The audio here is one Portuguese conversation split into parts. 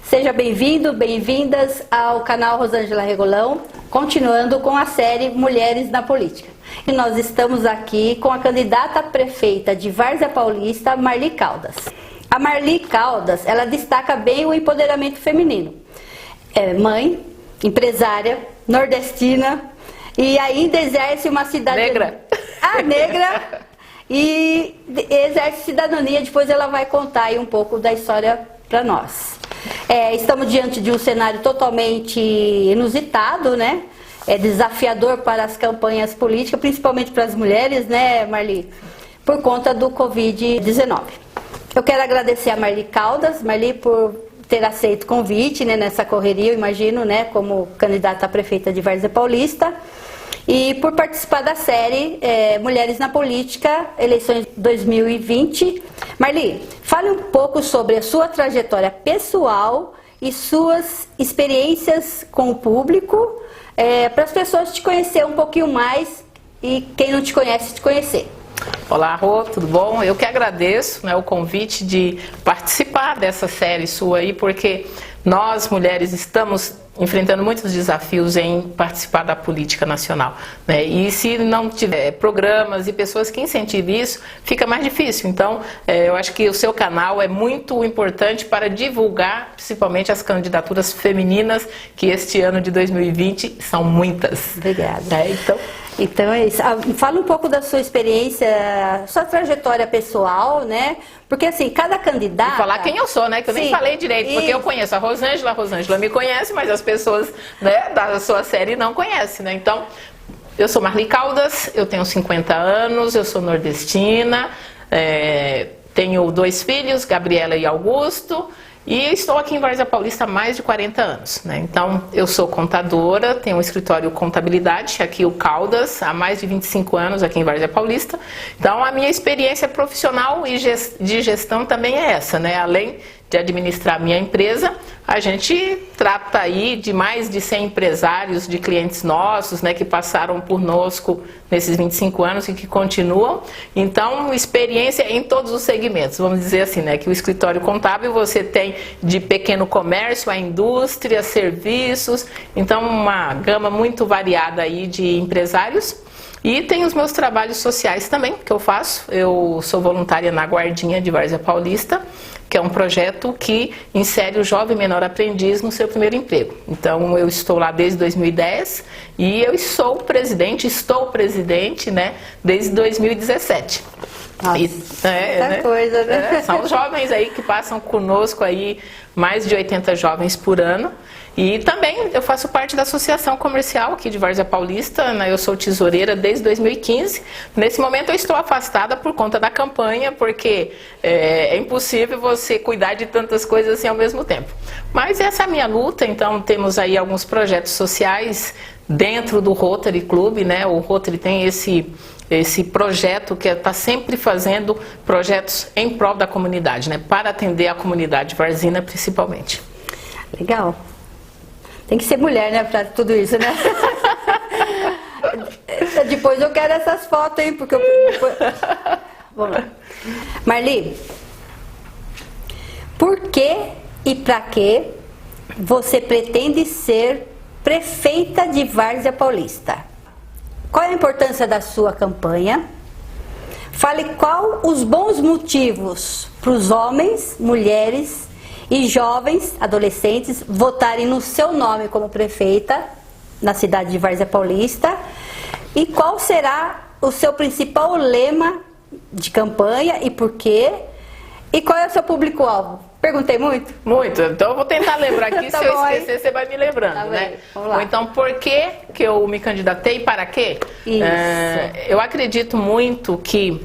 Seja bem-vindo, bem-vindas ao canal Rosângela Regolão, continuando com a série Mulheres na Política. E nós estamos aqui com a candidata a prefeita de Várzea Paulista, Marli Caldas. A Marli Caldas, ela destaca bem o empoderamento feminino. É mãe, empresária, nordestina e ainda exerce uma cidadania... Negra. Negra. E exerce cidadania, depois ela vai contar aí um pouco da história para nós. Estamos diante de um cenário totalmente inusitado, né? É desafiador para as campanhas políticas, principalmente para as mulheres, né, Marli? Por conta do Covid-19. Eu quero agradecer a Marli Caldas, Marli, por ter aceito o convite, né, nessa correria, eu imagino, né, como candidata a prefeita de Várzea Paulista. E por participar da série Mulheres na Política, eleições 2020. Marli, fale um pouco sobre a sua trajetória pessoal e suas experiências com o público, para as pessoas te conhecer um pouquinho mais e quem não te conhece, te conhecer. Olá, Rô, tudo bom? Eu que agradeço, né, o convite de participar dessa série sua aí, porque nós, mulheres, estamos enfrentando muitos desafios em participar da política nacional, né? E se não tiver programas e pessoas que incentivem isso, fica mais difícil. Então, eu acho que o seu canal é muito importante para divulgar, principalmente as candidaturas femininas, que este ano de 2020 são muitas. Obrigada. Então é isso. Fala um pouco da sua experiência, sua trajetória pessoal, né? Porque assim, cada candidata... E falar quem eu sou, né? Que eu nem falei direito, porque eu conheço a Rosângela me conhece, mas as pessoas, né, da sua série não conhecem, né? Então, eu sou Marli Caldas, eu tenho 50 anos, eu sou nordestina, tenho 2 filhos, Gabriela e Augusto, e estou aqui em Várzea Paulista há mais de 40 anos, né? Então, eu sou contadora, tenho um escritório contabilidade, aqui o Caldas, há mais de 25 anos aqui em Várzea Paulista. Então, a minha experiência profissional e de gestão também é essa, né? Além de administrar a minha empresa, a gente trata aí de mais de 100 empresários, de clientes nossos, né, que passaram por conosco nesses 25 anos e que continuam. Então, experiência em todos os segmentos, vamos dizer assim, né, que o escritório contábil você tem de pequeno comércio a indústria, serviços, então uma gama muito variada aí de empresários. E tem os meus trabalhos sociais também, que eu faço. Eu sou voluntária na Guardinha de Várzea Paulista, que é um projeto que insere o jovem menor aprendiz no seu primeiro emprego. Então, eu estou lá desde 2010 e eu estou presidente, né, desde 2017. Nossa, muita coisa, né? São os jovens aí que passam conosco aí, mais de 80 jovens por ano. E também eu faço parte da Associação Comercial aqui de Várzea Paulista, né? Eu sou tesoureira desde 2015. Nesse momento eu estou afastada por conta da campanha, porque é impossível você cuidar de tantas coisas assim ao mesmo tempo. Mas essa é a minha luta, então temos aí alguns projetos sociais dentro do Rotary Club, né? O Rotary tem esse projeto que está sempre fazendo projetos em prol da comunidade, né? Para atender a comunidade varzina principalmente. Legal. Tem que ser mulher, né, para tudo isso, né? Depois eu quero essas fotos, hein, porque eu... Vamos lá. Marli, por que e para que você pretende ser prefeita de Várzea Paulista? Qual é a importância da sua campanha? Fale qual os bons motivos para os homens, mulheres e jovens, adolescentes, votarem no seu nome como prefeita na cidade de Várzea Paulista. E qual será o seu principal lema de campanha e por quê? E qual é o seu público-alvo? Perguntei muito? Muito, então eu vou tentar lembrar aqui, Tá se eu bom, esquecer, você vai me lembrando, tá né? Vamos lá. Ou então, por que eu me candidatei e para quê? Isso. Eu acredito muito que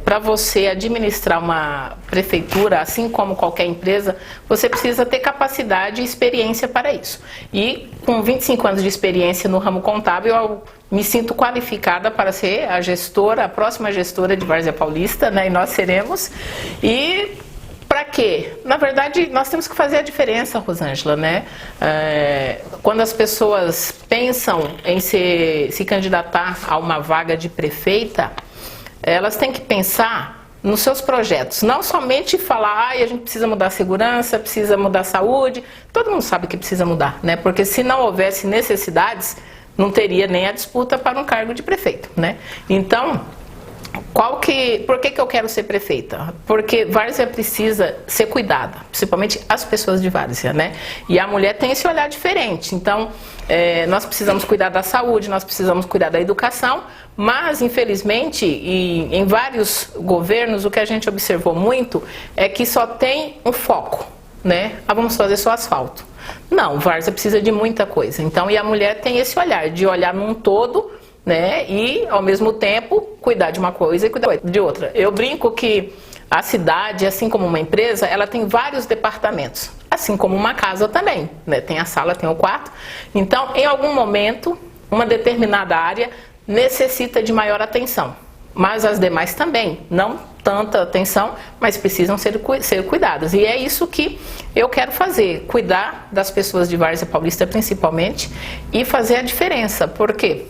para você administrar uma prefeitura, assim como qualquer empresa, você precisa ter capacidade e experiência para isso. E com 25 anos de experiência no ramo contábil, eu me sinto qualificada para ser a gestora, a próxima gestora de Várzea Paulista, né? E nós seremos. E para quê? Na verdade, nós temos que fazer a diferença, Rosângela, né? Quando as pessoas pensam em se candidatar a uma vaga de prefeita, elas têm que pensar nos seus projetos. Não somente falar, a gente precisa mudar a segurança, precisa mudar a saúde. Todo mundo sabe que precisa mudar, né? Porque se não houvesse necessidades, não teria nem a disputa para um cargo de prefeito, né? Então, por que eu quero ser prefeita? Porque Várzea precisa ser cuidada, principalmente as pessoas de Várzea, né? E a mulher tem esse olhar diferente. Então, nós precisamos cuidar da saúde, nós precisamos cuidar da educação, mas, infelizmente, em vários governos, o que a gente observou muito é que só tem um foco, né? Vamos fazer só asfalto. Não, Várzea precisa de muita coisa. Então, e a mulher tem esse olhar, de olhar num todo, né? E, ao mesmo tempo, cuidar de uma coisa e cuidar de outra. Eu brinco que a cidade, assim como uma empresa, ela tem vários departamentos. Assim como uma casa também, né? Tem a sala, tem o quarto. Então, em algum momento, uma determinada área necessita de maior atenção. Mas as demais também, não tanta atenção, mas precisam ser cuidadas. E é isso que eu quero fazer, cuidar das pessoas de Várzea Paulista principalmente e fazer a diferença. Por quê?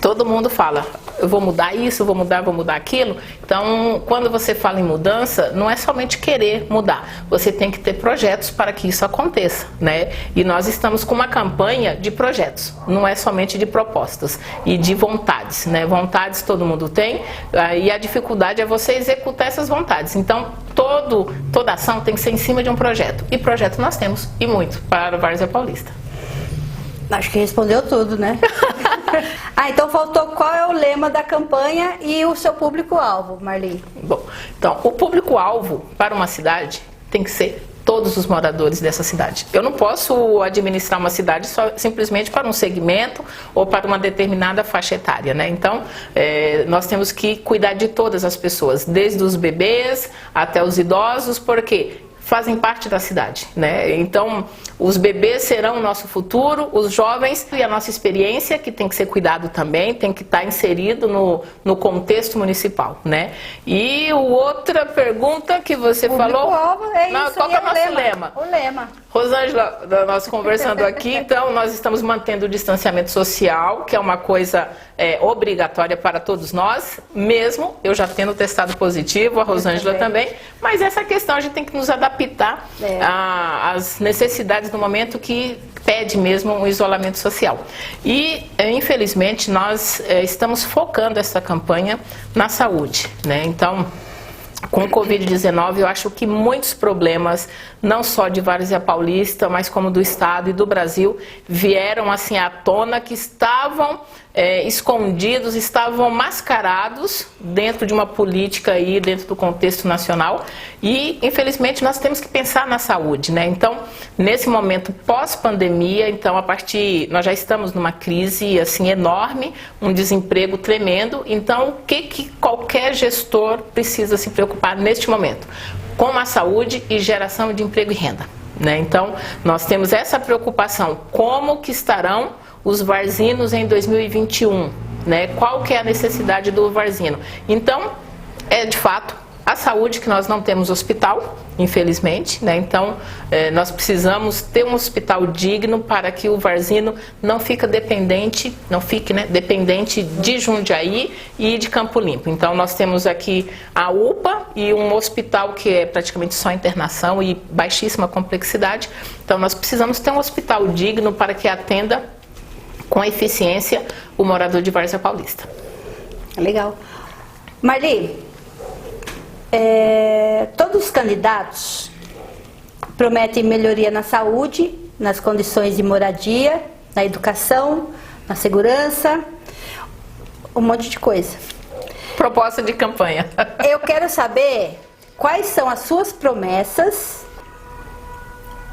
Todo mundo fala, eu vou mudar isso, vou mudar aquilo. Então, quando você fala em mudança, não é somente querer mudar. Você tem que ter projetos para que isso aconteça, né? E nós estamos com uma campanha de projetos, não é somente de propostas e de vontades, né? Vontades todo mundo tem, e a dificuldade é você executar essas vontades. Então, toda ação tem que ser em cima de um projeto. E projeto nós temos, e muito, para a Várzea Paulista. Acho que respondeu tudo, né? Então faltou qual é o lema da campanha e o seu público-alvo, Marli? Bom, então, o público-alvo para uma cidade tem que ser todos os moradores dessa cidade. Eu não posso administrar uma cidade só, simplesmente para um segmento ou para uma determinada faixa etária, né? Então, nós temos que cuidar de todas as pessoas, desde os bebês até os idosos, porque fazem parte da cidade, né? Então, os bebês serão o nosso futuro, os jovens e a nossa experiência, que tem que ser cuidado também, tem que estar inserido no contexto municipal, né? E outra pergunta que você falou... Qual que é o nosso lema? O lema. Rosângela, nós conversando aqui, então, nós estamos mantendo o distanciamento social, que é uma coisa obrigatória para todos nós, mesmo eu já tendo testado positivo, a Rosângela também, mas essa questão a gente tem que nos adaptar às necessidades do momento que pede mesmo um isolamento social. E, infelizmente, nós estamos focando essa campanha na saúde, né? Então, com o Covid-19, eu acho que muitos problemas, não só de Várzea Paulista, mas como do Estado e do Brasil, vieram assim à tona, que estavam escondidos, estavam mascarados dentro de uma política aí, dentro do contexto nacional. E, infelizmente, nós temos que pensar na saúde, né? Então, nesse momento pós-pandemia, então, nós já estamos numa crise assim enorme, um desemprego tremendo. Então, o que qualquer gestor precisa se preocupar neste momento? Com a saúde e geração de emprego e renda, né? Então, nós temos essa preocupação, como que estarão os varzinos em 2021, né? Qual que é a necessidade do varzino? Então, de fato, a saúde, que nós não temos hospital, infelizmente, né? Então, nós precisamos ter um hospital digno para que o varzino não fique dependente de Jundiaí e de Campo Limpo. Então, nós temos aqui a UPA e um hospital que é praticamente só internação e baixíssima complexidade. Então, nós precisamos ter um hospital digno para que atenda com eficiência o morador de Várzea Paulista. Legal. Marli, todos os candidatos prometem melhoria na saúde, nas condições de moradia, na educação, na segurança, um monte de coisa. Proposta de campanha. Eu quero saber quais são as suas promessas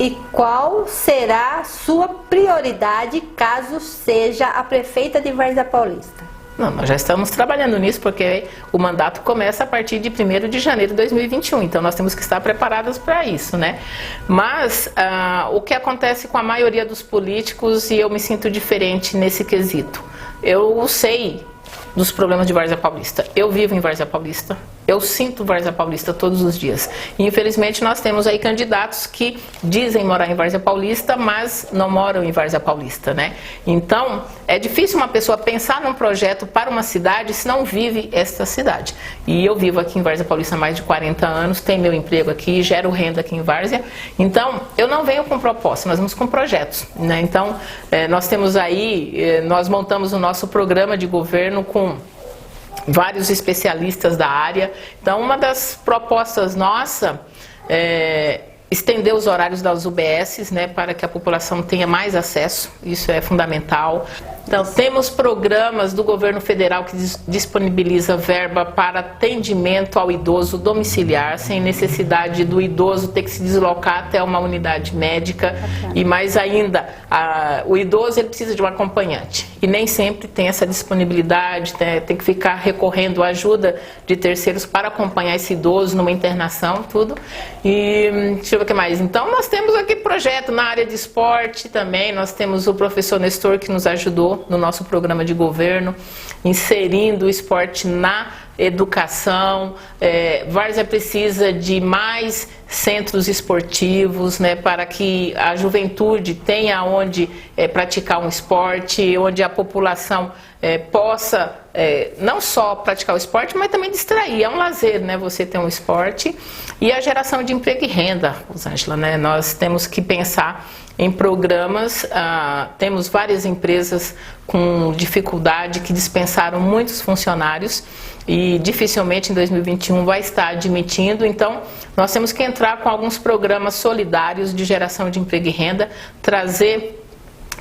e qual será a sua prioridade caso seja a prefeita de Várzea Paulista. Não, nós já estamos trabalhando nisso, porque o mandato começa a partir de 1º de janeiro de 2021, então nós temos que estar preparados para isso, né? Mas o que acontece com a maioria dos políticos, e eu me sinto diferente nesse quesito, eu sei dos problemas de Várzea Paulista. Eu vivo em Várzea Paulista, eu sinto Várzea Paulista todos os dias. E infelizmente nós temos aí candidatos que dizem morar em Várzea Paulista, mas não moram em Várzea Paulista, né? Então, é difícil uma pessoa pensar num projeto para uma cidade se não vive esta cidade. E eu vivo aqui em Várzea Paulista há mais de 40 anos, tenho meu emprego aqui, gero renda aqui em Várzea. Então, eu não venho com proposta, nós vamos com projetos, né? Então, nós temos aí, nós montamos o nosso programa de governo com vários especialistas da área. Então, uma das propostas nossa é estender os horários das UBSs, né, para que a população tenha mais acesso, isso é fundamental. Então, temos programas do governo federal que disponibiliza verba para atendimento ao idoso domiciliar, sem necessidade do idoso ter que se deslocar até uma unidade médica. E mais ainda, o idoso ele precisa de um acompanhante. E nem sempre tem essa disponibilidade, tem que ficar recorrendo à ajuda de terceiros para acompanhar esse idoso numa internação, tudo. E deixa eu ver o que mais. Então, nós temos aqui projeto na área de esporte também, nós temos o professor Nestor que nos ajudou no nosso programa de governo, inserindo o esporte na educação. Várzea precisa de mais centros esportivos, né, para que a juventude tenha onde praticar um esporte, onde a população possa não só praticar o esporte, mas também distrair. É um lazer, né, você ter um esporte. E a geração de emprego e renda, Rosângela, né, nós temos que pensar em programas. Temos várias empresas com dificuldade que dispensaram muitos funcionários e dificilmente em 2021 vai estar admitindo. Então, nós temos que entrar com alguns programas solidários de geração de emprego e renda, trazer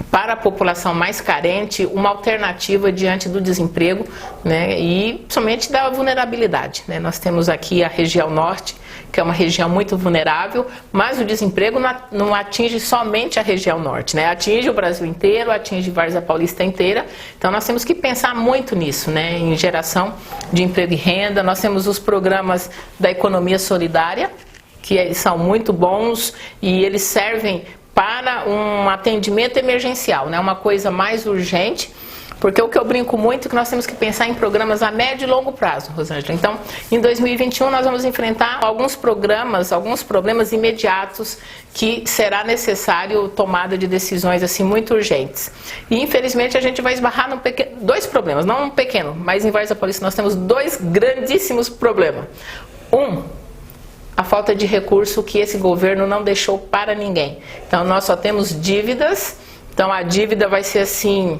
para a população mais carente uma alternativa diante do desemprego, né, e somente da vulnerabilidade, né. Nós temos aqui a região norte, que é uma região muito vulnerável, mas o desemprego não atinge somente a região norte, né, atinge o Brasil inteiro, atinge Várzea Paulista inteira. Então nós temos que pensar muito nisso, né, em geração de emprego e renda. Nós temos os programas da economia solidária, que eles são muito bons e eles servem para um atendimento emergencial, né? Uma coisa mais urgente, porque o que eu brinco muito é que nós temos que pensar em programas a médio e longo prazo, Rosângela. Então, em 2021 nós vamos enfrentar alguns problemas imediatos que será necessário tomada de decisões assim muito urgentes. E infelizmente a gente vai esbarrar dois problemas, não um pequeno, mas em Várzea Paulista nós temos dois grandíssimos problemas. A falta de recurso que esse governo não deixou para ninguém. Então nós só temos dívidas, então a dívida vai ser assim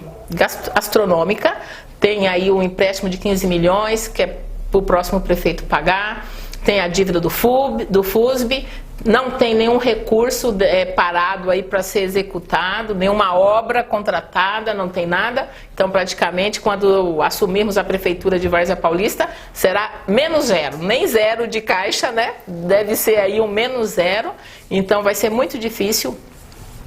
astronômica. Tem aí um empréstimo de 15 milhões que é para o próximo prefeito pagar, tem a dívida do FUSB, não tem nenhum recurso parado aí para ser executado, nenhuma obra contratada, não tem nada. Então, praticamente, quando assumirmos a prefeitura de Várzea Paulista, será menos zero, nem zero de caixa, né? Deve ser aí um menos zero. Então, vai ser muito difícil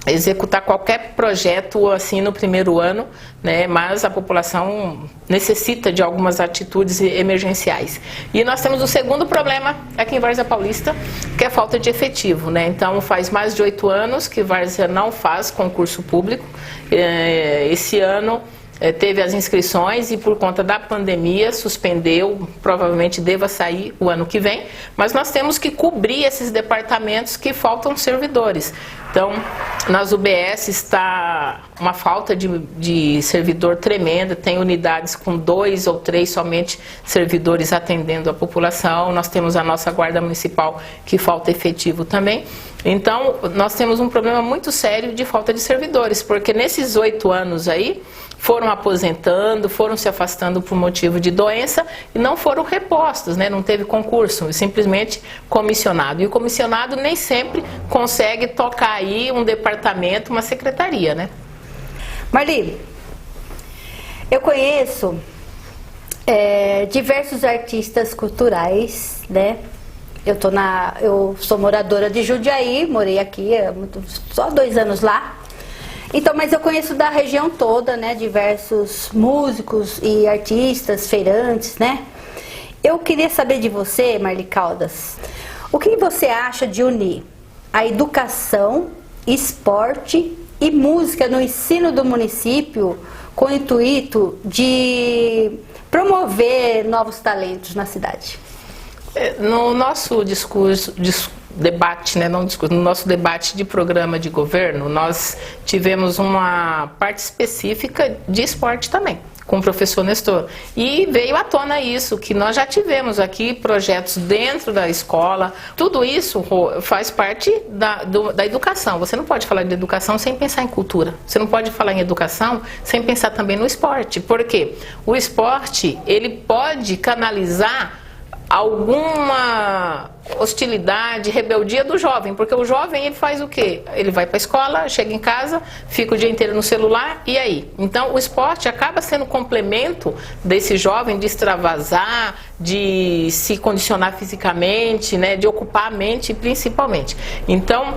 executar qualquer projeto assim no primeiro ano, né? Mas a população necessita de algumas atitudes emergenciais. E nós temos o segundo problema aqui em Várzea Paulista, que é a falta de efetivo, né? Então faz mais de 8 anos que Várzea não faz concurso público. Esse ano teve as inscrições e por conta da pandemia suspendeu, provavelmente deva sair o ano que vem, mas nós temos que cobrir esses departamentos que faltam servidores. Então, nas UBS está uma falta de servidor tremenda, tem unidades com 2 ou 3 somente servidores atendendo a população, nós temos a nossa Guarda Municipal que falta efetivo também. Então, nós temos um problema muito sério de falta de servidores, porque nesses 8 anos aí, foram aposentando, foram se afastando por motivo de doença e não foram repostos, né? Não teve concurso, simplesmente comissionado. E o comissionado nem sempre consegue tocar aí um departamento, uma secretaria, né? Marli, eu conheço diversos artistas culturais, né? Eu sou moradora de Jundiaí, morei aqui só 2 anos lá. Então, mas eu conheço da região toda, né, diversos músicos e artistas, feirantes, né? Eu queria saber de você, Marli Caldas, o que você acha de unir a educação, esporte e música no ensino do município com o intuito de promover novos talentos na cidade? No nosso debate, né, não discurso, no nosso debate de programa de governo, nós tivemos uma parte específica de esporte também, com o professor Nestor. E veio à tona isso, que nós já tivemos aqui projetos dentro da escola. Tudo isso faz parte da educação. Você não pode falar de educação sem pensar em cultura. Você não pode falar em educação sem pensar também no esporte. Por quê? O esporte, ele pode canalizar alguma hostilidade, rebeldia do jovem, porque o jovem ele faz o quê? Ele vai para a escola, chega em casa, fica o dia inteiro no celular, e aí? Então o esporte acaba sendo complemento desse jovem de extravasar, de se condicionar fisicamente, né, de ocupar a mente principalmente. Então,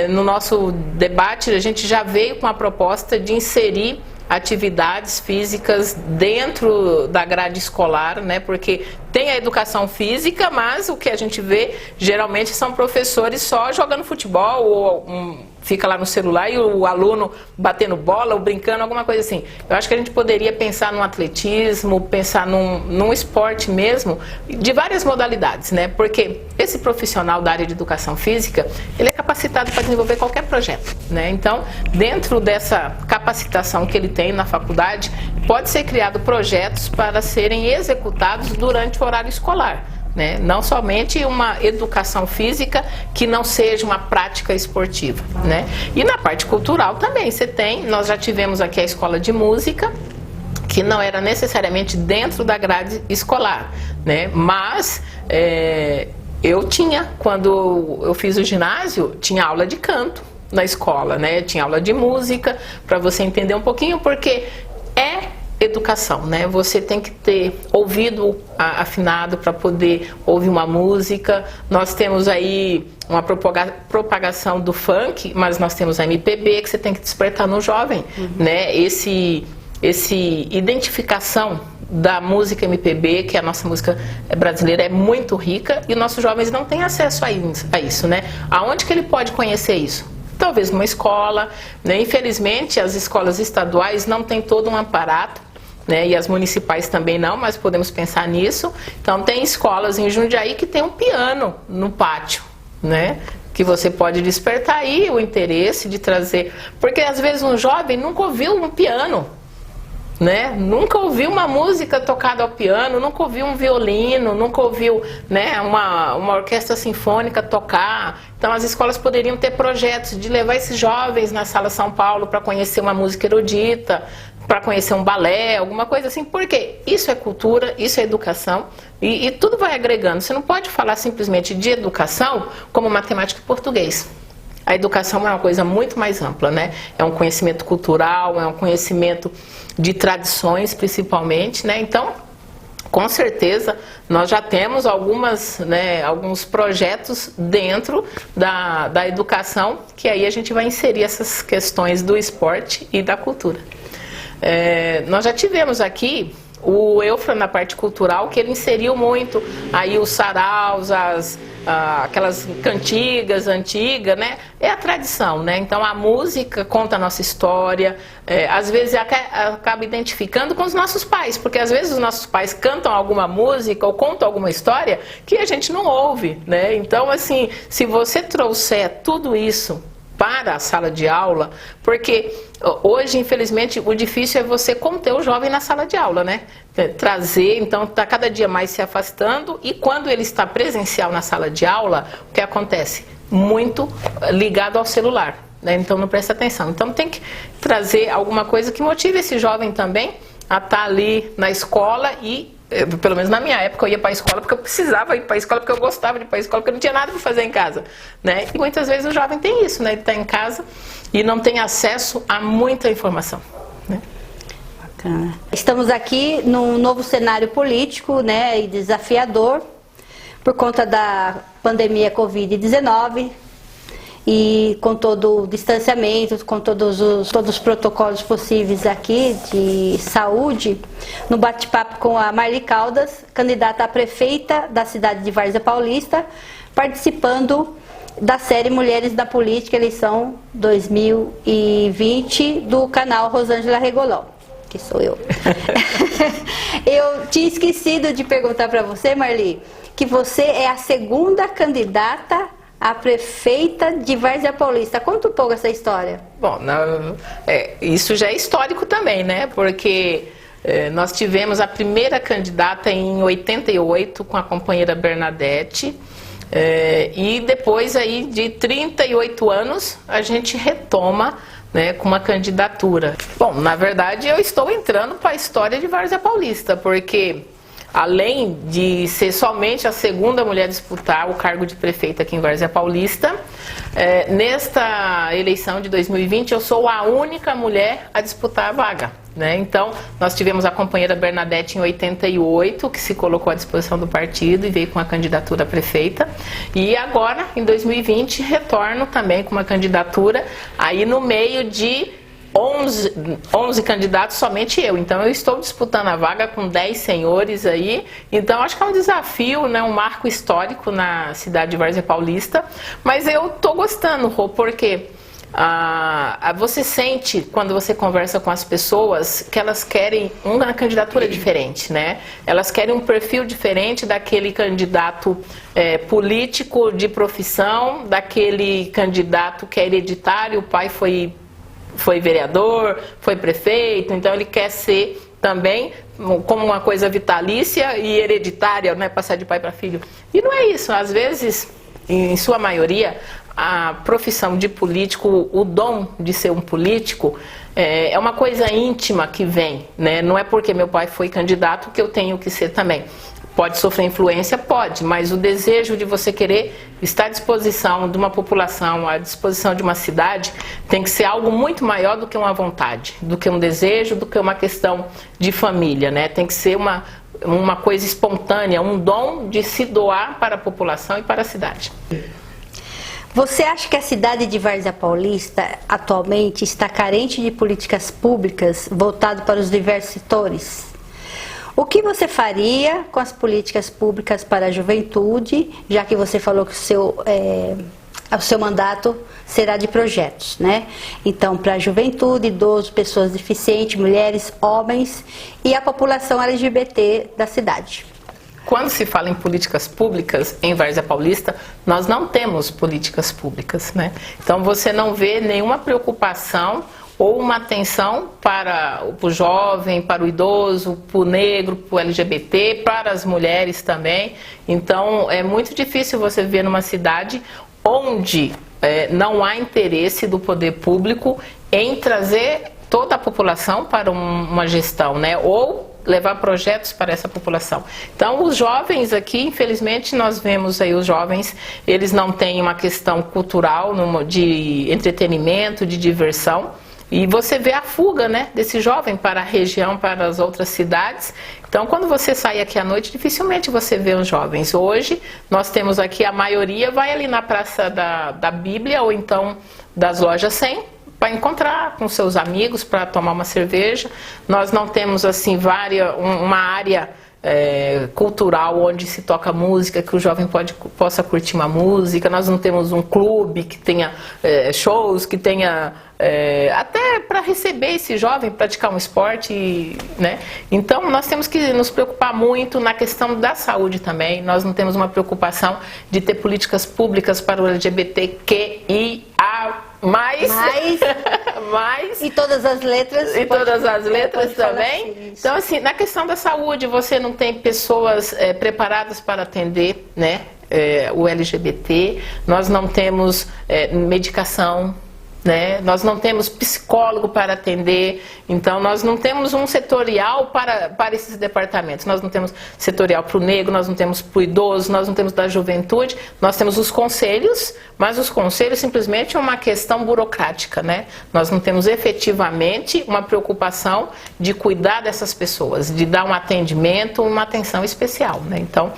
no nosso debate a gente já veio com a proposta de inserir atividades físicas dentro da grade escolar, né? Porque tem a educação física, mas o que a gente vê geralmente são professores só jogando futebol ou fica lá no celular e o aluno batendo bola ou brincando, alguma coisa assim. Eu acho que a gente poderia pensar num atletismo, pensar num esporte mesmo, de várias modalidades, né? Porque esse profissional da área de educação física, ele é capacitado para desenvolver qualquer projeto, né? Então, dentro dessa capacitação que ele tem na faculdade, pode ser criado projetos para serem executados durante o horário escolar. Né? Não somente uma educação física que não seja uma prática esportiva, né? E na parte cultural também nós já tivemos aqui a escola de música, que não era necessariamente dentro da grade escolar, né? Mas quando eu fiz o ginásio, tinha aula de canto na escola, né? Tinha aula de música, para você entender um pouquinho, porque educação, né? Você tem que ter ouvido afinado para poder ouvir uma música. Nós temos aí uma propagação do funk, mas nós temos a MPB, que você tem que despertar no jovem, né? Esse identificação da música MPB, que a nossa música brasileira é muito rica, e nossos jovens não têm acesso a isso, né? Aonde que ele pode conhecer isso? Talvez numa escola, né? Infelizmente as escolas estaduais não têm todo um aparato, né? E as municipais também não, mas podemos pensar nisso. Então tem escolas em Jundiaí que tem um piano no pátio, né? Que você pode despertar aí o interesse de trazer, porque às vezes um jovem nunca ouviu um piano, né? Nunca ouviu uma música tocada ao piano, nunca ouviu um violino, nunca ouviu, né, uma orquestra sinfônica tocar. Então as escolas poderiam ter projetos de levar esses jovens na Sala São Paulo para conhecer uma música erudita, para conhecer um balé, alguma coisa assim, porque isso é cultura, isso é educação, e tudo vai agregando. Você não pode falar simplesmente de educação como matemática e português. A educação é uma coisa muito mais ampla, né? É um conhecimento cultural, é um conhecimento de tradições, principalmente, né? Então, com certeza, nós já temos alguns projetos dentro da educação, que aí a gente vai inserir essas questões do esporte e da cultura. Nós já tivemos aqui o Eufra na parte cultural, que ele inseriu muito aí os saraus, aquelas cantigas antigas, né? É a tradição, né? Então a música conta a nossa história, às vezes acaba identificando com os nossos pais, porque às vezes os nossos pais cantam alguma música ou contam alguma história que a gente não ouve, né? Então assim, se você trouxer tudo isso para a sala de aula, porque hoje, infelizmente, o difícil é você conter o jovem na sala de aula, né? Trazer, então, está cada dia mais se afastando, e quando ele está presencial na sala de aula, o que acontece? Muito ligado ao celular, né? Então não presta atenção. Então tem que trazer alguma coisa que motive esse jovem também a estar ali na escola e pelo menos na minha época, eu ia para a escola porque eu precisava ir para a escola, porque eu gostava de ir para a escola, porque eu não tinha nada para fazer em casa, né? E muitas vezes o jovem tem isso, né? Ele está em casa e não tem acesso a muita informação, né? Bacana. Estamos aqui num novo cenário político, né, e desafiador, por conta da pandemia Covid-19, e com todo o distanciamento, com todos os protocolos possíveis aqui de saúde, no bate-papo com a Marli Caldas, candidata a prefeita da cidade de Várzea Paulista, participando da série Mulheres da Política, eleição 2020, do canal Rosângela Regolão. que sou eu. Eu tinha esquecido de perguntar para você, Marli, que você é a segunda candidata a prefeita de Várzea Paulista. Conta um pouco essa história. Bom, isso já é histórico também, né? Porque nós tivemos a primeira candidata em 88 com a companheira Bernadette. E depois aí de 38 anos a gente retoma, né, com uma candidatura. Bom, na verdade eu estou entrando para a história de Várzea Paulista, porque além de ser somente a segunda mulher a disputar o cargo de prefeita aqui em Várzea Paulista, nesta eleição de 2020 eu sou a única mulher a disputar a vaga, né? Então, nós tivemos a companheira Bernadette em 88, que se colocou à disposição do partido e veio com a candidatura a prefeita. E agora, em 2020, retorno também com uma candidatura aí no meio de 11 candidatos, somente eu. Então eu estou disputando a vaga com 10 senhores aí. Então acho que é um desafio, né, um marco histórico na cidade de Várzea Paulista. Mas eu estou gostando, Rô, porque você sente, quando você conversa com as pessoas, que elas querem uma candidatura diferente, né? Elas querem um perfil diferente daquele candidato político de profissão, daquele candidato que é hereditário, o pai foi vereador, foi prefeito, então ele quer ser também como uma coisa vitalícia e hereditária, né, passar de pai para filho. E não é isso, às vezes, em sua maioria, a profissão de político, o dom de ser um político, é uma coisa íntima que vem, né? Não é porque meu pai foi candidato que eu tenho que ser também. Pode sofrer influência? Pode, mas o desejo de você querer estar à disposição de uma população, à disposição de uma cidade, tem que ser algo muito maior do que uma vontade, do que um desejo, do que uma questão de família, né? Tem que ser uma coisa espontânea, um dom de se doar para a população e para a cidade. Você acha que a cidade de Várzea Paulista atualmente está carente de políticas públicas voltadas para os diversos setores? O que você faria com as políticas públicas para a juventude, já que você falou que o seu mandato será de projetos, né? Então, para a juventude, idosos, pessoas deficientes, mulheres, homens e a população LGBT da cidade. Quando se fala em políticas públicas em Várzea Paulista, nós não temos políticas públicas, né? Então você não vê nenhuma preocupação ou uma atenção para o jovem, para o idoso, para o negro, para o LGBT, para as mulheres também. Então é muito difícil você ver numa cidade onde não há interesse do poder público em trazer toda a população para uma gestão, né? Ou levar projetos para essa população. Então, os jovens aqui, infelizmente, nós vemos aí os jovens, eles não têm uma questão cultural, de entretenimento, de diversão, e você vê a fuga, né, desse jovem para a região, para as outras cidades. Então, quando você sai aqui à noite, dificilmente você vê os jovens. Hoje, nós temos aqui, a maioria vai ali na Praça da Bíblia, ou então das lojas 100, para encontrar com seus amigos, para tomar uma cerveja. Nós não temos assim uma área cultural onde se toca música, que o jovem possa curtir uma música. Nós não temos um clube que tenha shows, que tenha até para receber esse jovem, praticar um esporte, né? Então nós temos que nos preocupar muito na questão da saúde também. Nós não temos uma preocupação de ter políticas públicas para o LGBTQIA+. E todas as letras. E todas as letras também. Assim, então, assim, na questão da saúde, você não tem pessoas preparadas para atender, né, o LGBT. Nós não temos medicação, né? Nós não temos psicólogo para atender, então nós não temos um setorial para esses departamentos. Nós não temos setorial para o negro, nós não temos para o idoso, nós não temos da juventude, nós temos os conselhos, mas os conselhos simplesmente é uma questão burocrática, né? Nós não temos efetivamente uma preocupação de cuidar dessas pessoas, de dar um atendimento, uma atenção especial, né? Então,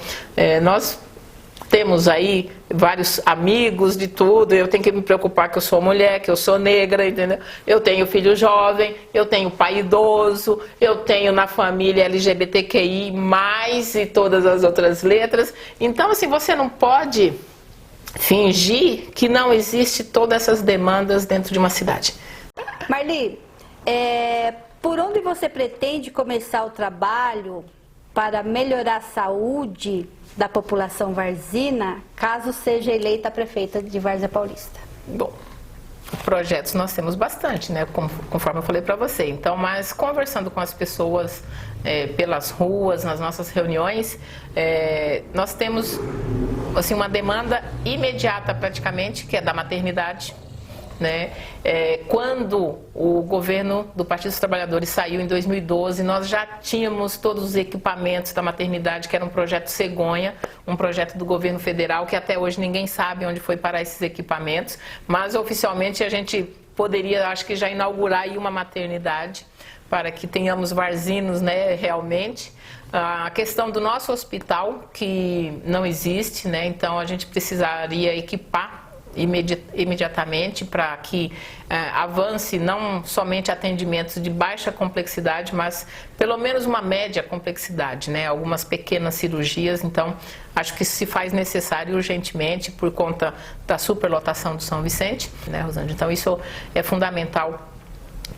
nós temos aí vários amigos de tudo, eu tenho que me preocupar que eu sou mulher, que eu sou negra, entendeu? Eu tenho filho jovem, eu tenho pai idoso, eu tenho na família LGBTQI+, e todas as outras letras. Então, assim, você não pode fingir que não existe todas essas demandas dentro de uma cidade. Marli, por onde você pretende começar o trabalho para melhorar a saúde da população varzina, caso seja eleita a prefeita de Várzea Paulista? Bom, projetos nós temos bastante, né? Conforme eu falei para você. Então, mas conversando com as pessoas pelas ruas, nas nossas reuniões, nós temos assim, uma demanda imediata praticamente, que é da maternidade. Né? Quando o governo do Partido dos Trabalhadores saiu em 2012, nós já tínhamos todos os equipamentos da maternidade, que era um projeto cegonha, um projeto do governo federal, que até hoje ninguém sabe onde foi parar esses equipamentos, mas oficialmente a gente poderia, acho que já inaugurar aí uma maternidade, para que tenhamos varzinos, né, realmente. A questão do nosso hospital, que não existe, né? Então a gente precisaria equipar imediatamente para que avance não somente atendimentos de baixa complexidade, mas pelo menos uma média complexidade, né? Algumas pequenas cirurgias. Então acho que se faz necessário urgentemente por conta da superlotação do São Vicente, né, Rosângela? Então isso é fundamental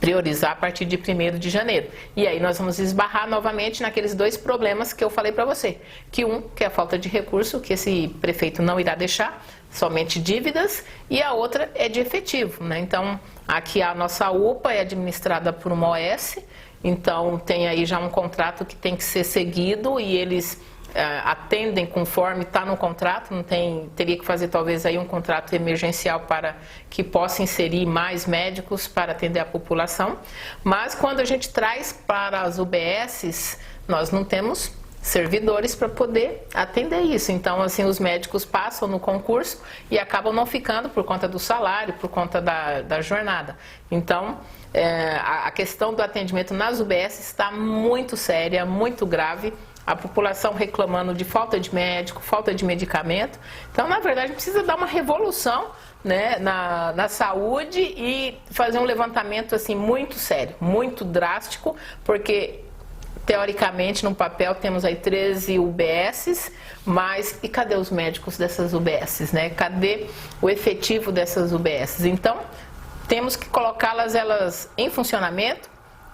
priorizar a partir de 1º de janeiro. E aí nós vamos esbarrar novamente naqueles 2 problemas que eu falei para você. Que é a falta de recurso, que esse prefeito não irá deixar, somente dívidas, e a outra é de efetivo, né? Então, aqui a nossa UPA é administrada por uma OS, então tem aí já um contrato que tem que ser seguido e eles atendem conforme está no contrato, não tem, teria que fazer talvez aí um contrato emergencial para que possa inserir mais médicos para atender a população, mas quando a gente traz para as UBSs, nós não temos servidores para poder atender isso. Então, assim, os médicos passam no concurso e acabam não ficando por conta do salário, por conta da jornada. Então, a questão do atendimento nas UBS está muito séria, muito grave. A população reclamando de falta de médico, falta de medicamento. Então, na verdade, precisa dar uma revolução, né, na saúde e fazer um levantamento assim, muito sério, muito drástico, porque teoricamente, no papel, temos aí 13 UBSs, mas e cadê os médicos dessas UBSs, né? Cadê o efetivo dessas UBSs? Então, temos que colocá-las elas em funcionamento,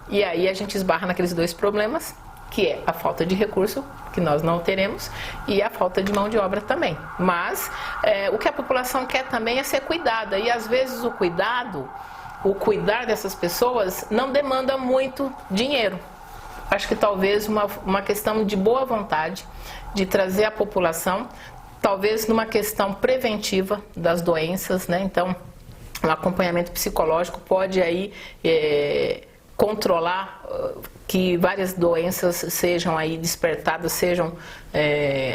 e aí a gente esbarra naqueles 2 problemas, que é a falta de recurso, que nós não teremos, e a falta de mão de obra também. Mas o que a população quer também é ser cuidada, e às vezes o cuidar dessas pessoas não demanda muito dinheiro. Acho que talvez uma questão de boa vontade, de trazer a população, talvez numa questão preventiva das doenças, né? Então, o acompanhamento psicológico pode aí controlar que várias doenças sejam aí despertadas, sejam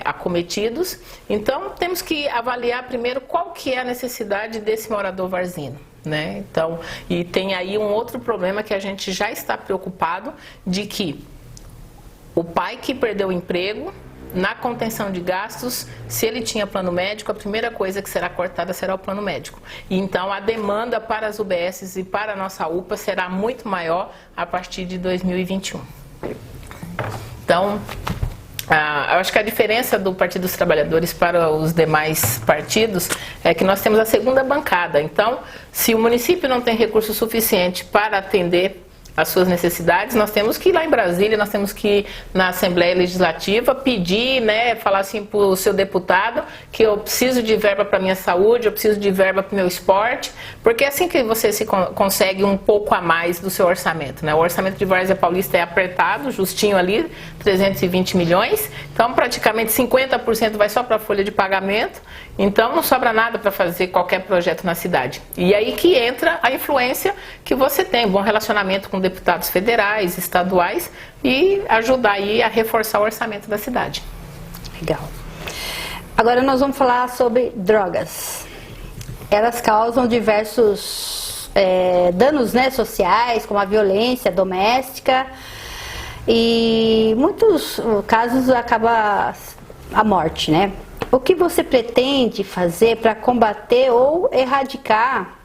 acometidos. Então, temos que avaliar primeiro qual que é a necessidade desse morador varzino, né? Então, e tem aí um outro problema que a gente já está preocupado, de que o pai que perdeu o emprego, na contenção de gastos, se ele tinha plano médico, a primeira coisa que será cortada será o plano médico. E então a demanda para as UBSs e para a nossa UPA será muito maior a partir de 2021. Então, eu acho que a diferença do Partido dos Trabalhadores para os demais partidos é que nós temos a segunda bancada. Então, se o município não tem recurso suficiente para atender as suas necessidades, nós temos que ir lá em Brasília, nós temos que ir na Assembleia Legislativa, pedir, né, falar assim para o seu deputado que eu preciso de verba para a minha saúde, eu preciso de verba para o meu esporte, porque é assim que você consegue um pouco a mais do seu orçamento, né? O orçamento de Várzea Paulista é apertado, justinho ali, 320 milhões, então praticamente 50% vai só para a folha de pagamento, então não sobra nada para fazer qualquer projeto na cidade. E aí que entra a influência que você tem, bom relacionamento com deputados federais, estaduais, e ajudar aí a reforçar o orçamento da cidade. Legal. Agora nós vamos falar sobre drogas. Elas causam diversos danos, né, sociais, como a violência doméstica, e muitos casos acaba a morte, né? O que você pretende fazer para combater ou erradicar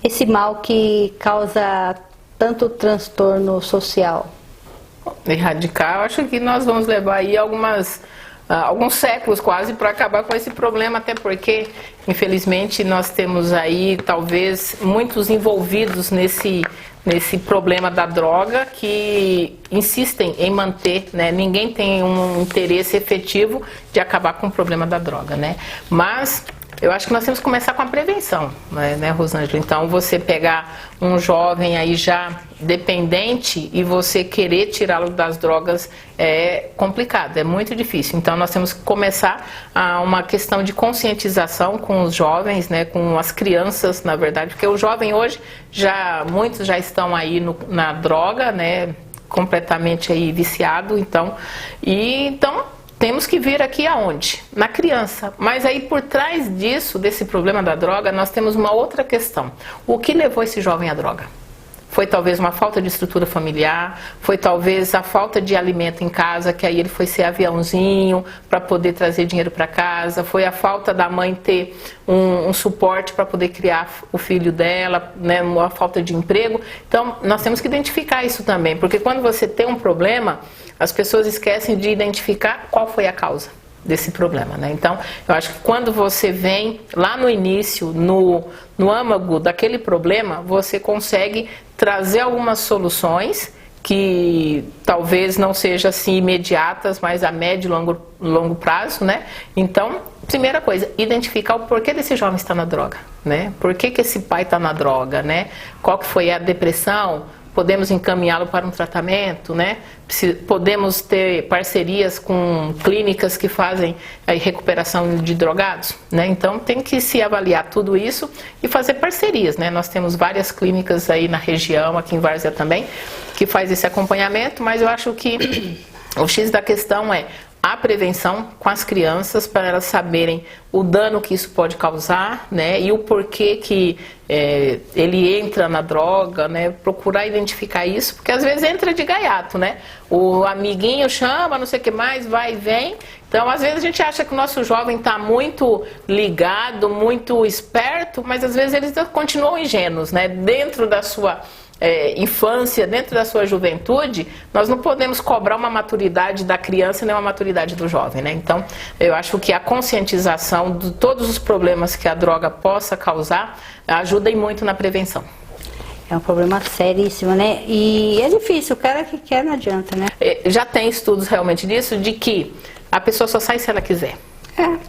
esse mal que causa tanto transtorno social? Erradicar, eu acho que nós vamos levar aí algumas alguns séculos quase para acabar com esse problema, até porque, infelizmente, nós temos aí talvez muitos envolvidos nesse problema da droga que insistem em manter, né? Ninguém tem um interesse efetivo de acabar com o problema da droga, né? Mas eu acho que nós temos que começar com a prevenção, né, Rosângela? Então, você pegar um jovem aí já dependente e você querer tirá-lo das drogas é complicado, é muito difícil. Então, nós temos que começar uma questão de conscientização com os jovens, né, com as crianças, na verdade, porque o jovem hoje, muitos já estão aí na droga, né, completamente aí viciado, então temos que vir aqui aonde? Na criança. Mas aí por trás disso, desse problema da droga, nós temos uma outra questão. O que levou esse jovem à droga? Foi talvez uma falta de estrutura familiar, foi talvez a falta de alimento em casa, que aí ele foi ser aviãozinho para poder trazer dinheiro para casa, foi a falta da mãe ter um suporte para poder criar o filho dela, né, uma falta de emprego. Então, nós temos que identificar isso também, porque quando você tem um problema, as pessoas esquecem de identificar qual foi a causa desse problema, né? Então, eu acho que quando você vem lá no início, no âmago daquele problema, você consegue trazer algumas soluções que talvez não sejam assim imediatas, mas a médio e longo prazo, né? Então, primeira coisa, identificar o porquê desse jovem estar na droga, né? Por que esse pai está na droga, né? Qual que foi a depressão? Podemos encaminhá-lo para um tratamento, né? Podemos ter parcerias com clínicas que fazem a recuperação de drogados, né? Então tem que se avaliar tudo isso e fazer parcerias, né? Nós temos várias clínicas aí na região, aqui em Várzea também, que faz esse acompanhamento, mas eu acho que o X da questão é a prevenção com as crianças para elas saberem o dano que isso pode causar, né, e o porquê que ele entra na droga, né, procurar identificar isso, porque às vezes entra de gaiato, né, o amiguinho chama, não sei o que mais, vai e vem. Então às vezes a gente acha que o nosso jovem está muito ligado, muito esperto, mas às vezes eles continuam ingênuos, né, dentro da sua infância, dentro da sua juventude, nós não podemos cobrar uma maturidade da criança nem uma maturidade do jovem, né? Então, eu acho que a conscientização de todos os problemas que a droga possa causar ajuda muito na prevenção. É um problema seríssimo, né? E é difícil, o cara que quer não adianta, né? Já tem estudos realmente disso, de que a pessoa só sai se ela quiser.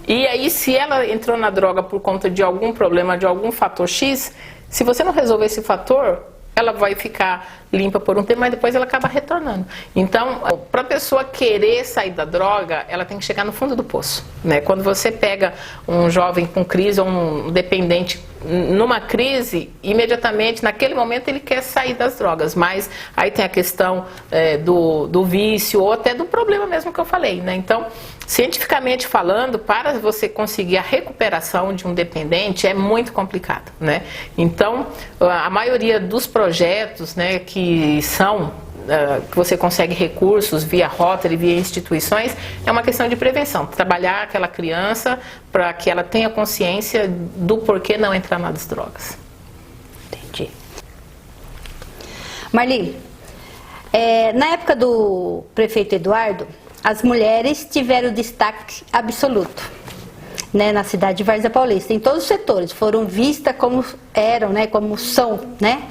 E aí, se ela entrou na droga por conta de algum problema, de algum fator X, se você não resolver esse fator, ela vai ficar limpa por um tempo, mas depois ela acaba retornando. Então, para a pessoa querer sair da droga, ela tem que chegar no fundo do poço, né? Quando você pega um jovem com crise ou um dependente numa crise, imediatamente, naquele momento, ele quer sair das drogas. Mas aí tem a questão do vício ou até do problema mesmo que eu falei, né? Então, cientificamente falando, para você conseguir a recuperação de um dependente é muito complicado, né? Então, a maioria dos projetos, né, que você consegue recursos via Rotary, via instituições, é uma questão de prevenção. Trabalhar aquela criança para que ela tenha consciência do porquê não entrar nas drogas. Entendi. Marli, na época do prefeito Eduardo, as mulheres tiveram destaque absoluto, né, na cidade de Várzea Paulista, em todos os setores, foram vistas como eram, né, como são, né?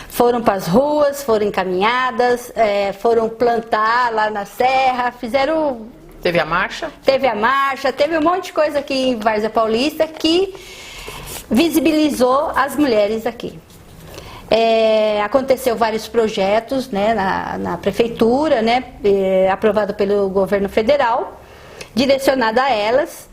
Foram para as ruas, foram encaminhadas, foram plantar lá na serra, fizeram... Teve a marcha? Teve a marcha, teve um monte de coisa aqui em Várzea Paulista que visibilizou as mulheres aqui. Aconteceu vários projetos, né, na prefeitura, né, aprovado pelo governo federal, direcionado a elas.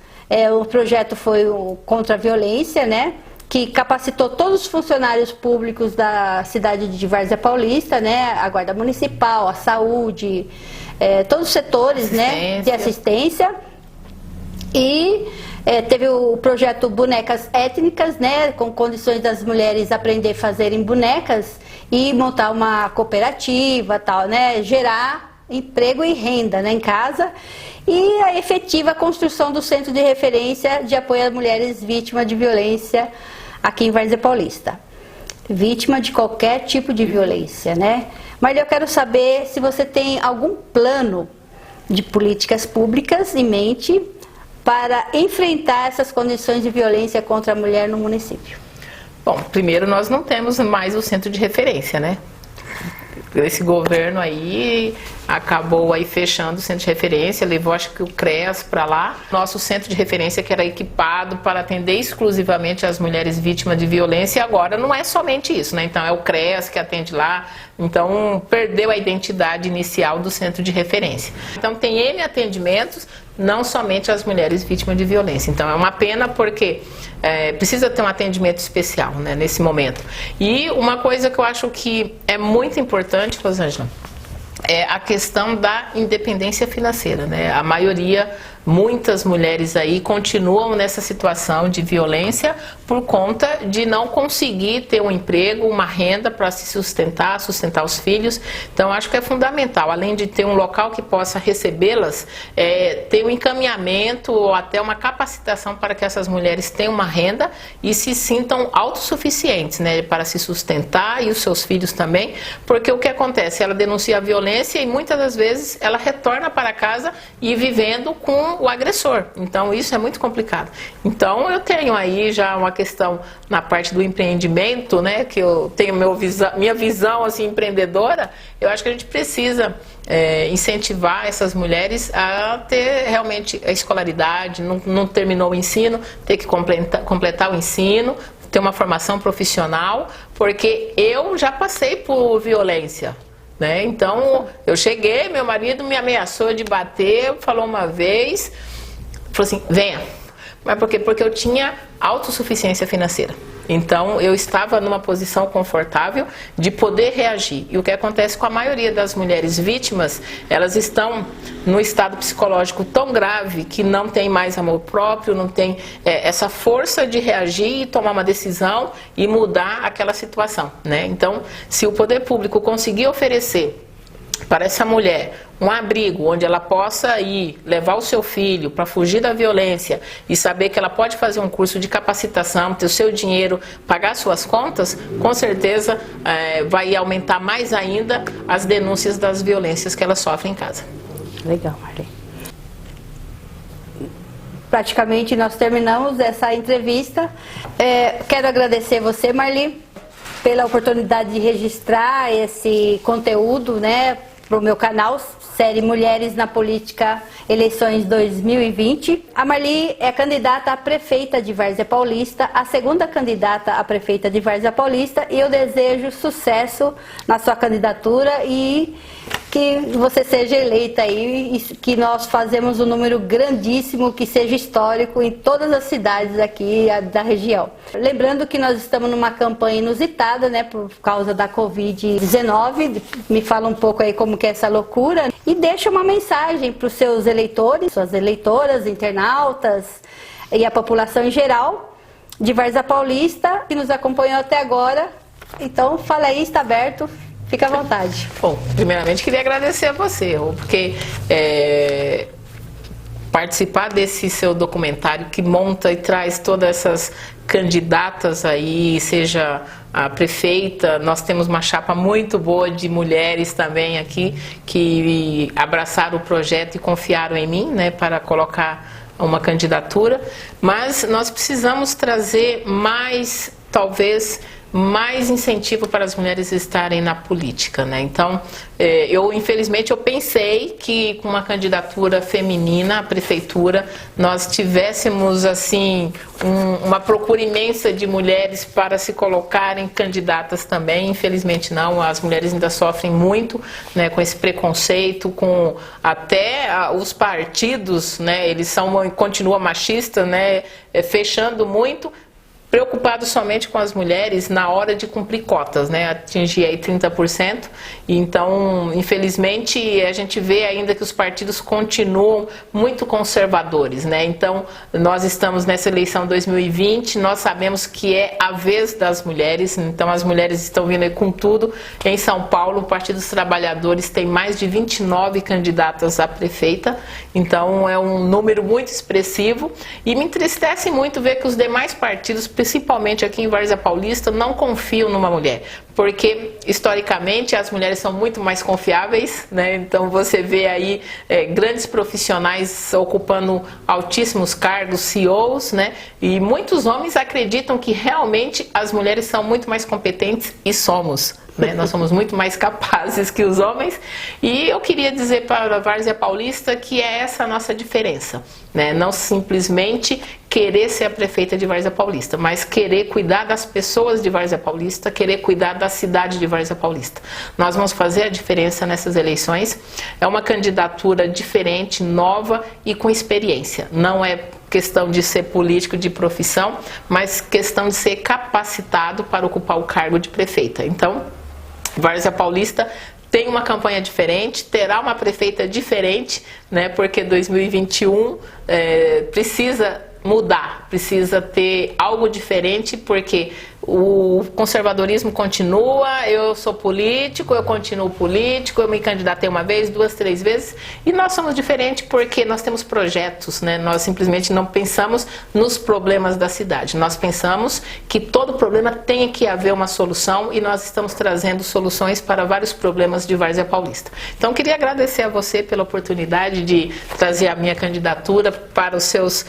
O projeto foi contra a violência, né, que capacitou todos os funcionários públicos da cidade de Várzea Paulista, né, a Guarda Municipal, a saúde, todos os setores, né, de assistência. E teve o projeto Bonecas Étnicas, né, com condições das mulheres aprender a fazerem bonecas e montar uma cooperativa, tal, né, gerar emprego e renda, né, em casa. E a efetiva construção do Centro de Referência de Apoio às Mulheres Vítimas de Violência aqui em Várzea Paulista. Vítima de qualquer tipo de violência, né? Mas eu quero saber se você tem algum plano de políticas públicas em mente para enfrentar essas condições de violência contra a mulher no município? Bom, primeiro nós não temos mais o centro de referência, né? Esse governo aí acabou aí fechando o centro de referência, levou acho que o CREAS para lá. Nosso centro de referência que era equipado para atender exclusivamente as mulheres vítimas de violência, agora não é somente isso, né? Então é o CREAS que atende lá, então perdeu a identidade inicial do centro de referência. Então tem N atendimentos, não somente as mulheres vítimas de violência. Então é uma pena porque precisa ter um atendimento especial, né, nesse momento. E uma coisa que eu acho que é muito importante, Rosângela, é a questão da independência financeira, né? A maioria, muitas mulheres aí continuam nessa situação de violência por conta de não conseguir ter um emprego, uma renda para se sustentar, sustentar os filhos. Então, acho que é fundamental, além de ter um local que possa recebê-las, ter um encaminhamento ou até uma capacitação para que essas mulheres tenham uma renda e se sintam autossuficientes, né, para se sustentar e os seus filhos também, porque o que acontece? Ela denuncia a violência e muitas das vezes ela retorna para casa e vivendo com o agressor. Então isso é muito complicado. Então eu tenho aí já uma questão na parte do empreendimento, né, que eu tenho minha visão assim empreendedora. Eu acho que a gente precisa incentivar essas mulheres a ter realmente a escolaridade, não terminou o ensino, ter que completar o ensino, ter uma formação profissional, porque eu já passei por violência, né? Então, eu cheguei, meu marido me ameaçou de bater, falou uma vez, falou assim, venha. Mas por quê? Porque eu tinha autossuficiência financeira. Então, eu estava numa posição confortável de poder reagir. E o que acontece com a maioria das mulheres vítimas, elas estão num estado psicológico tão grave que não tem mais amor próprio, não tem essa força de reagir e tomar uma decisão e mudar aquela situação, né? Então, se o poder público conseguir oferecer para essa mulher um abrigo onde ela possa ir levar o seu filho para fugir da violência e saber que ela pode fazer um curso de capacitação, ter o seu dinheiro, pagar suas contas, com certeza vai aumentar mais ainda as denúncias das violências que ela sofre em casa. Legal, Marli. Praticamente nós terminamos essa entrevista. Quero agradecer você, Marli, pela oportunidade de registrar esse conteúdo, né, para o meu canal, série Mulheres na Política, eleições 2020. A Marli é candidata a prefeita de Várzea Paulista, a segunda candidata a prefeita de Várzea Paulista, e eu desejo sucesso na sua candidatura e que você seja eleita aí, e que nós fazemos um número grandíssimo, que seja histórico em todas as cidades aqui da região. Lembrando que nós estamos numa campanha inusitada, né, por causa da Covid-19. Me fala um pouco aí como que é essa loucura e deixa uma mensagem para os seus eleitores, suas eleitoras, internautas e a população em geral de Várzea Paulista que nos acompanhou até agora. Então, fala aí, está aberto. Fica à vontade. Bom, primeiramente queria agradecer a você, porque participar desse seu documentário que monta e traz todas essas candidatas aí, seja a prefeita, nós temos uma chapa muito boa de mulheres também aqui que abraçaram o projeto e confiaram em mim, né, para colocar uma candidatura, mas nós precisamos trazer mais, talvez, mais incentivo para as mulheres estarem na política, né? Então, infelizmente eu pensei que com uma candidatura feminina à prefeitura nós tivéssemos assim uma procura imensa de mulheres para se colocarem candidatas também. Infelizmente não, as mulheres ainda sofrem muito, né, com esse preconceito, com até os partidos, né, eles continuam machistas, né, fechando muito, preocupados somente com as mulheres na hora de cumprir cotas, né, atingir aí 30%, e então, infelizmente, a gente vê ainda que os partidos continuam muito conservadores, né, então, nós estamos nessa eleição 2020, nós sabemos que é a vez das mulheres, então as mulheres estão vindo aí com tudo. Em São Paulo, o Partido dos Trabalhadores tem mais de 29 candidatas a prefeita, então é um número muito expressivo, e me entristece muito ver que os demais partidos principalmente aqui em Várzea Paulista, não confiam numa mulher, porque historicamente as mulheres são muito mais confiáveis, né? Então você vê aí grandes profissionais ocupando altíssimos cargos, CEOs, né? E muitos homens acreditam que realmente as mulheres são muito mais competentes, e somos. Nós somos muito mais capazes que os homens, e eu queria dizer para a Várzea Paulista que é essa a nossa diferença, né? Não simplesmente querer ser a prefeita de Várzea Paulista, mas querer cuidar das pessoas de Várzea Paulista, querer cuidar da cidade de Várzea Paulista. Nós vamos fazer a diferença nessas eleições. É uma candidatura diferente, nova e com experiência. Não é questão de ser político de profissão, mas questão de ser capacitado para ocupar o cargo de prefeita. Então, Várzea Paulista tem uma campanha diferente, terá uma prefeita diferente, né? Porque 2021 precisa mudar, precisa ter algo diferente, porque o conservadorismo continua, eu sou político, eu continuo político, eu me candidatei uma vez, duas, três vezes, e nós somos diferentes porque nós temos projetos, né? Nós simplesmente não pensamos nos problemas da cidade, nós pensamos que todo problema tem que haver uma solução, e nós estamos trazendo soluções para vários problemas de Várzea Paulista. Então queria agradecer a você pela oportunidade de trazer a minha candidatura para os seus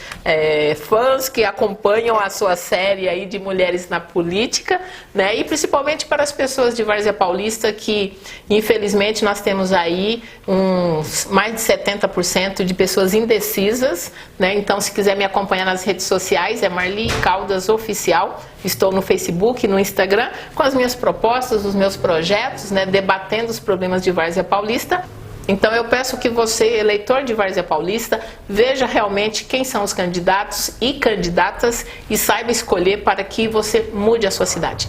fãs que acompanham a sua série aí de Mulheres na Política, né? E principalmente para as pessoas de Várzea Paulista, que infelizmente nós temos aí mais de 70% de pessoas indecisas, né? Então, se quiser me acompanhar nas redes sociais, é Marli Caldas Oficial. Estou no Facebook, no Instagram, com as minhas propostas, os meus projetos, né? Debatendo os problemas de Várzea Paulista. Então eu peço que você, eleitor de Várzea Paulista, veja realmente quem são os candidatos e candidatas e saiba escolher para que você mude a sua cidade.